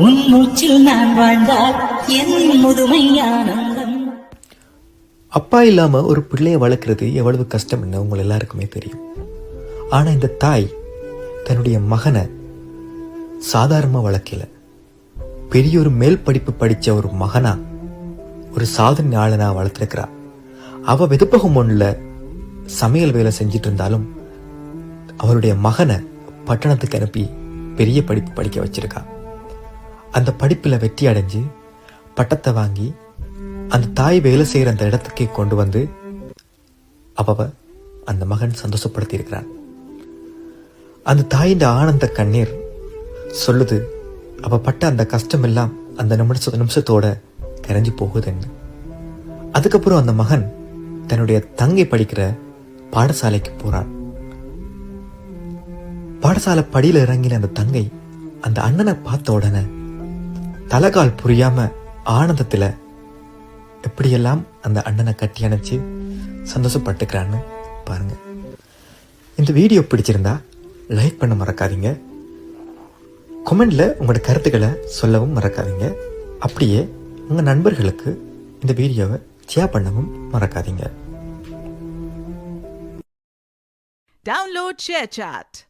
உன் மூச்சில் நான் வாழ்ந்தால் என் முதுமை ஆனந்தம். அப்பா இல்லாம ஒரு பிள்ளையை வளர்க்குறது எவ்வளவு கஷ்டம்னு உங்கள் எல்லாருக்குமே தெரியும். ஆனா இந்த தாய் தன்னுடைய மகனை சாதாரணமா வளர்க்கல. பெரிய ஒரு மேல் படிப்பு படிச்ச ஒரு மகனா, ஒரு சாதனையாளனா வளர்த்திருக்கிறா. அவ வெதுப்பகம் ஒண்ணுல சமையல் வேலை செஞ்சிட்டு இருந்தாலும் அவருடைய மகனை பட்டணத்துக்கு அனுப்பி பெரிய படிப்பு படிக்க வச்சிருக்கா. அந்த படிப்புல வெற்றி அடைஞ்சு பட்டத்தை வாங்கி அந்த தாய் வேலை செய்யற அந்த இடத்துக்கே கொண்டு வந்து அவ அந்த மகன் சந்தோஷப்படுத்தி இருக்கிறான். அந்த தாயின் ஆனந்த கண்ணீர் சொல்லுது, அவ பட்ட அந்த கஷ்டம் எல்லாம் அந்த நிமிஷத்தோட கரைஞ்சு போகுதுன்னு. அதுக்கப்புறம் அந்த மகன் தன்னுடைய தங்கை படிக்கிற பாடசாலைக்கு போறான். பாடசாலை படியில இறங்கின அந்த தங்கை அந்த அண்ணனை பார்த்த உடனே தலகால் புரியாம ஆனந்தத்துல எப்படியெல்லாம் அந்த அண்ணனை கட்டி அணைச்சு சந்தோஷப்பட்டுக்கிறான்னு பாருங்க. இந்த வீடியோ பிடிச்சிருந்தா லைக் பண்ண மறக்காதீங்க. கமெண்ட்ல உங்களோட கருத்துக்களை சொல்லவும் மறக்காதீங்க. அப்படியே உங்க நண்பர்களுக்கு இந்த வீடியோவை ஷேர் பண்ணவும் மறக்காதீங்க. Download ShareChat.